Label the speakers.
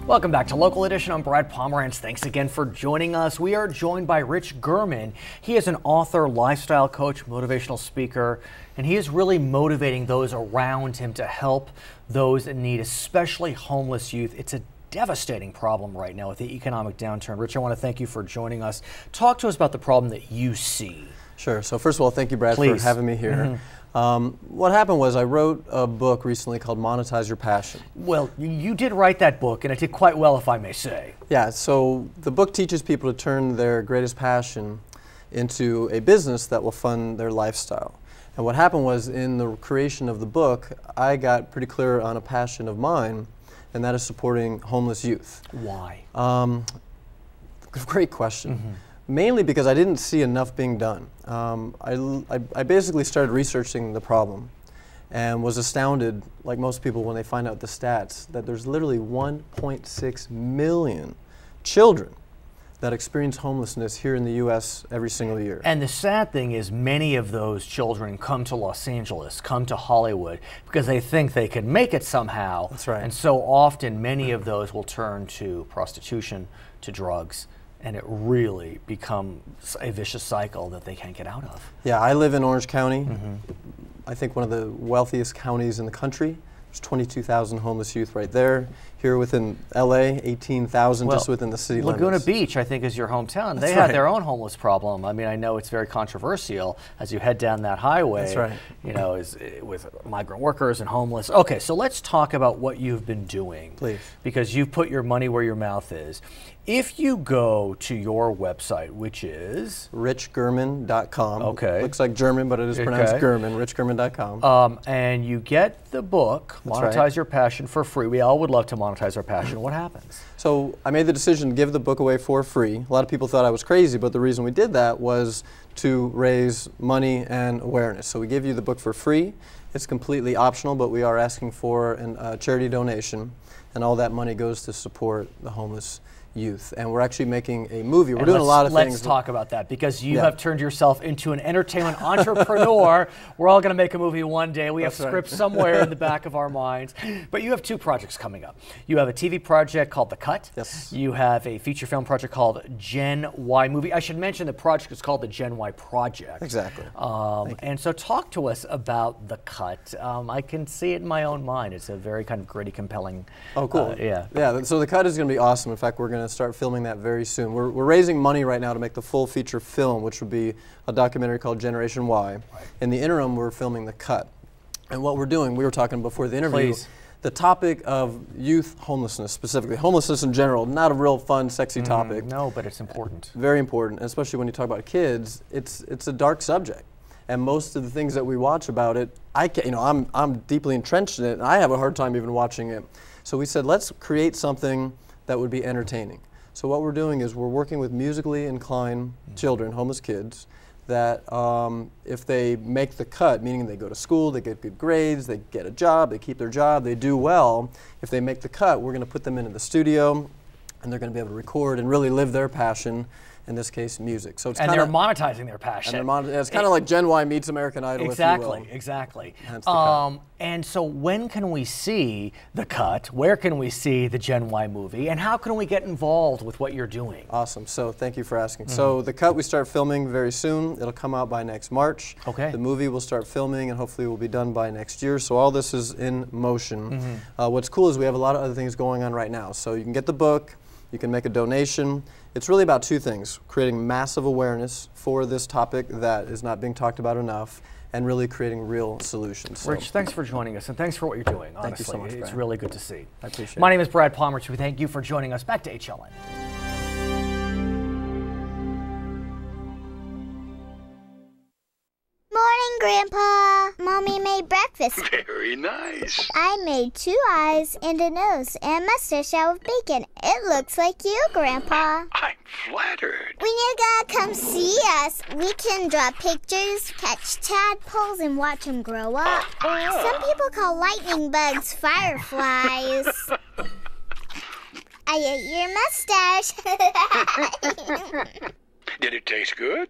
Speaker 1: Welcome back to Local Edition. I'm Brad Pomerantz. Thanks again for joining us. We are joined by Rich+German. He is an author, lifestyle coach, motivational speaker, and he is really motivating those around him to help those in need, especially homeless youth. It's a devastating problem right now with the economic downturn. Rich, I want to thank you for joining us. Talk to us about the problem that you see.
Speaker 2: Sure. So first of all, thank you, Brad, for having me here. What happened was I wrote a book recently called Monetize Your Passion.
Speaker 1: Well, you did write that book, and it did quite well, if I may say.
Speaker 2: Yeah, so the book teaches people to turn their greatest passion into a business that will fund their lifestyle. And what happened was, in the creation of the book, I got pretty clear on a passion of mine, and that is supporting homeless youth.
Speaker 1: Why?
Speaker 2: Great question. Mainly because I didn't see enough being done. I basically started researching the problem and was astounded, like most people when they find out the stats, that there's literally 1.6 million children that experience homelessness here in the U.S. every single year.
Speaker 1: And the sad thing is, many of those children come to Los Angeles, come to Hollywood, because they think they can make it somehow.
Speaker 2: That's right.
Speaker 1: And so often, many of those will turn to prostitution, to drugs, and it really becomes a vicious cycle that they can't get out of.
Speaker 2: Yeah, I live in Orange County. I think one of the wealthiest counties in the country. There's 22,000 homeless youth right there. Here within LA, 18,000 just within the city limits.
Speaker 1: Laguna Beach, I think, is your hometown. They have their own homeless problem. I mean, I know it's very controversial as you head down that highway.
Speaker 2: That's right.
Speaker 1: You know, with migrant workers and homeless. Okay, so let's talk about what you've been doing.
Speaker 2: Please.
Speaker 1: Because you've put your money where your mouth is. If you go to your website, which is
Speaker 2: Rich+German.com.
Speaker 1: Okay.
Speaker 2: Looks like German, but it is pronounced German. Rich+German.com.
Speaker 1: And you get the book, Monetize Your Passion, for free. We all would love to monetize our passion. What happens?
Speaker 2: So I made the decision to give the book away for free. A lot of people thought I was crazy, but the reason we did that was to raise money and awareness. So we give you the book for free. It's completely optional, but we are asking for a charity donation, and all that money goes to support the homeless youth. And we're actually making a movie. We're doing a lot of things.
Speaker 1: Let's talk about that, because you have turned yourself into an entertainment entrepreneur. We're all going to make a movie one day. We have scripts somewhere in the back of our minds. But you have two projects coming up. You have a TV project called The Cut.
Speaker 2: Yes.
Speaker 1: You have a feature film project called Gen Y Movie. I should mention the project is called the Gen Y Project.
Speaker 2: Exactly.
Speaker 1: And so talk to us about The Cut. I can see it in my own mind. It's a very kind of gritty, compelling.
Speaker 2: Oh, cool.
Speaker 1: Yeah.
Speaker 2: So The Cut is going to be awesome. In fact, we're going to start filming that very soon. We're raising money right now to make the full feature film, which would be a documentary called Generation Y. Right. In the interim, we're filming The Cut. And what we're doing, we were talking before the interview, the topic of youth homelessness specifically, homelessness in general, not a real fun, sexy topic.
Speaker 1: No, but it's important.
Speaker 2: Very important, especially when you talk about kids. It's a dark subject. And most of the things that we watch about it, I'm deeply entrenched in it, and I have a hard time even watching it. So we said, let's create something that would be entertaining. So what we're doing is we're working with musically inclined children, homeless kids, that if they make the cut, meaning they go to school, they get good grades, they get a job, they keep their job, they do well, if they make the cut, we're going to put them into the studio, and they're going to be able to record and really live their passion, in this case, music. So it's they're
Speaker 1: monetizing their passion.
Speaker 2: And it's kind of like Gen Y meets American Idol, if you will.
Speaker 1: Exactly.
Speaker 2: Hence The Cut.
Speaker 1: And so when can we see The Cut? Where can we see the Gen Y movie? And how can we get involved with what you're doing?
Speaker 2: Awesome. So thank you for asking. So The Cut, we start filming very soon. It'll come out by next March.
Speaker 1: Okay.
Speaker 2: The movie will start filming, and hopefully will be done by next year. So all this is in motion. What's cool is we have a lot of other things going on right now. So you can get the book. You can make a donation. It's really about two things: creating massive awareness for this topic that is not being talked about enough, and really creating real solutions. So.
Speaker 1: Rich, thanks for joining us, and thanks for what you're doing, honestly.
Speaker 2: Thank you so much,
Speaker 1: It's
Speaker 2: Brian.
Speaker 1: really good to see.
Speaker 2: I appreciate it.
Speaker 1: My name is Brad Pomerantz. We thank you for joining us. Back to HLN.
Speaker 3: Morning, Grandpa. Mommy made breakfast.
Speaker 4: Very nice.
Speaker 3: I made 2 eyes and a nose and a mustache out of bacon. It looks like you, Grandpa.
Speaker 4: I'm flattered.
Speaker 3: When you gotta come see us, we can draw pictures, catch tadpoles, and watch them grow up. Some people call lightning bugs fireflies. I ate your mustache.
Speaker 4: Did it taste good?